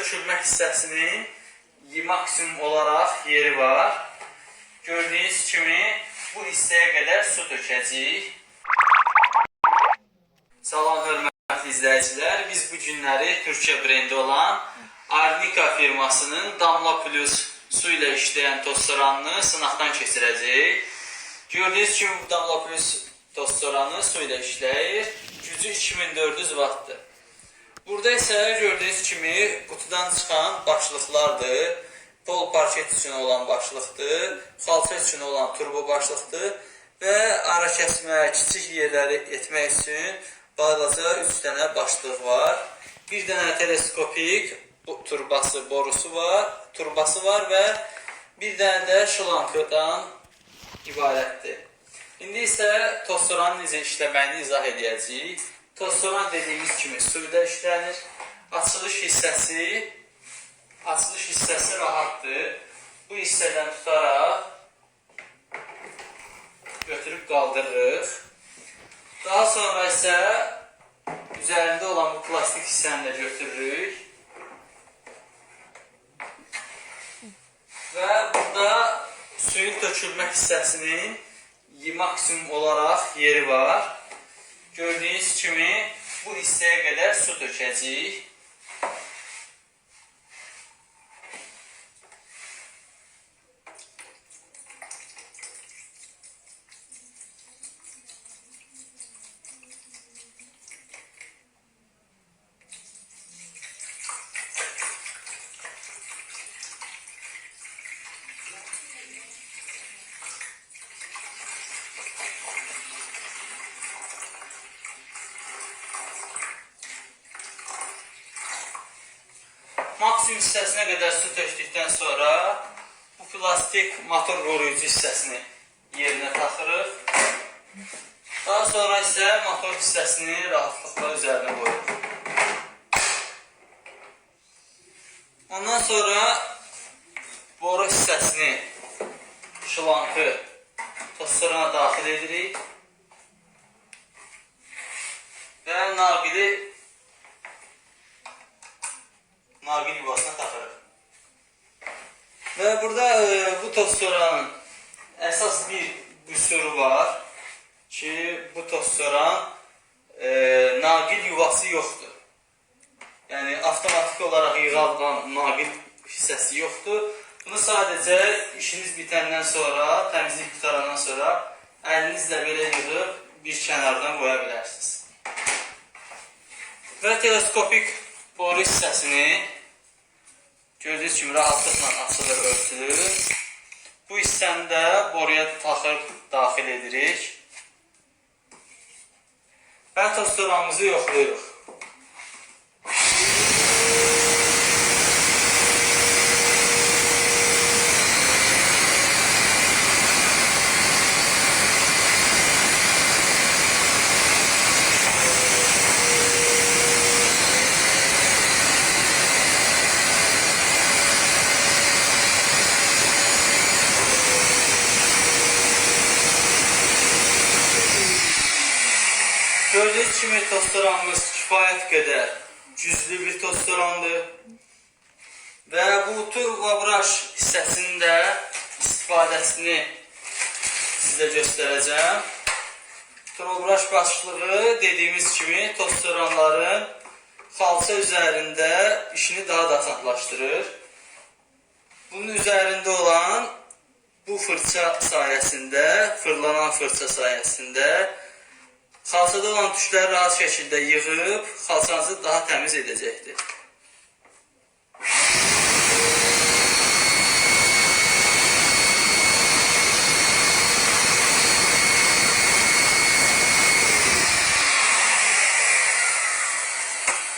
tökülmə hissəsinin maksimum olaraq yeri var. Gördüyünüz kimi bu hissəyə qədər su tökəcəyik. Salam hörmətli izləyicilər. Biz bu günləri Türkiyə brendi olan Arnika firmasının Damla Plus su ilə işləyən tostoranını sınaqdan keçirəcəyik. Gördüyünüz kimi bu Damla Plus tostoranı su ilə işləyir. Gücü 2400 wattdır. Burada isə gördüyünüz kimi qutudan çıxan başlıqlardır. Pol parket üçün olan başlıqdır, xalça üçün olan turbo başlıqdır və ara kəsmə, kiçik yerləri etmək üçün balaca 3 dənə başlıq var. Bir dənə teleskopik borusu var və bir dənə də şlankdan ibarətdir. İndi isə tostoranın necə işləməyini izah edəcəyik. Tostoran dediyimiz kimi suyda işlənir. Açılış hissəsi rahatdır. Bu hissədən tutaraq götürüb qaldırırıq. Daha sonra isə üzərində olan bu plastik hissəni də götürürük. Və burada suyun tökülmə hissəsinin maksimum olaraq yeri var. Gördüyünüz kimi bu hissəyə qədər su tökəcəyik. Maksimum hissəsinə qədər su tökdükdən sonra bu plastik motor qoruyucu hissəsini yerinə taxırıq. Daha sonra isə motor hissəsini rahatlıqla üzərinə qoyuruq. Ondan sonra boru hissəsini, şlankı tostorana daxil edirik və naqil yuvasına taxırıq. Və burada bu tostoranın əsas bir qüsuru var ki, bu tostoran naqil yuvası yoxdur. Yəni, avtomatik olaraq yığılan naqil hissəsi yoxdur. Bunu sadəcə işiniz bitəndən sonra, təmizlik qutarandan sonra əlinizlə belə yığıb bir kənardan qoya bilərsiniz. Və teleskopik boru hissəsini gördüyünüz kimi rahatlıqla açılır, örtülür. Bu hissəni də boruya taxıb daxil edirik və tostoranımızı yoxlayırıq. Gördüyünüz kimi tostoranımız kifayət qədər güclü bir tostorandır və bu turbobraj hissəsinin də istifadəsini sizə göstərəcəm. Turbobraj başlığı dediyimiz kimi tostoranların xalça üzərində işini daha da asanlaşdırır. Bunun üzərində olan bu fırça sayəsində, fırlanan fırça sayəsində xalçada olan tüşləri rahat şəkildə yığıb, xalçanızı daha təmiz edəcəkdir.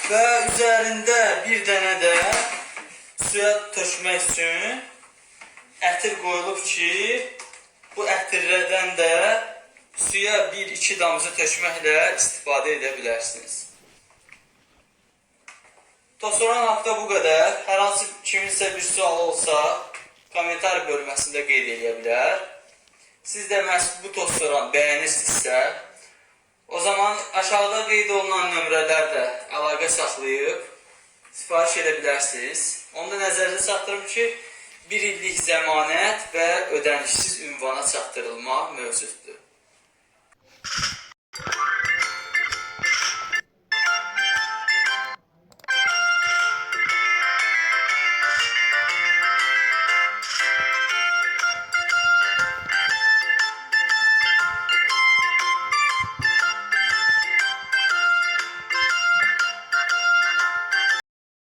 Və üzərində bir dənə də suya tökmək üçün ətir qoyulub ki, bu ətirlərdən də suya 1-2 damcı tökməklə istifadə edə bilərsiniz. Tostoran haqda bu qədər. Hər hansı kiminsə bir sualı olsa, komentar bölməsində qeyd edə bilər. Siz də məhz bu tostoran bəyənirsinizsə, o zaman aşağıda qeyd olunan nömrələrlə əlaqə saxlayıb sifariş edə bilərsiniz. Onda nəzərdə çatdırım ki, 1 illik zəmanət və ödənişsiz ünvana çatdırılma mövcuddur.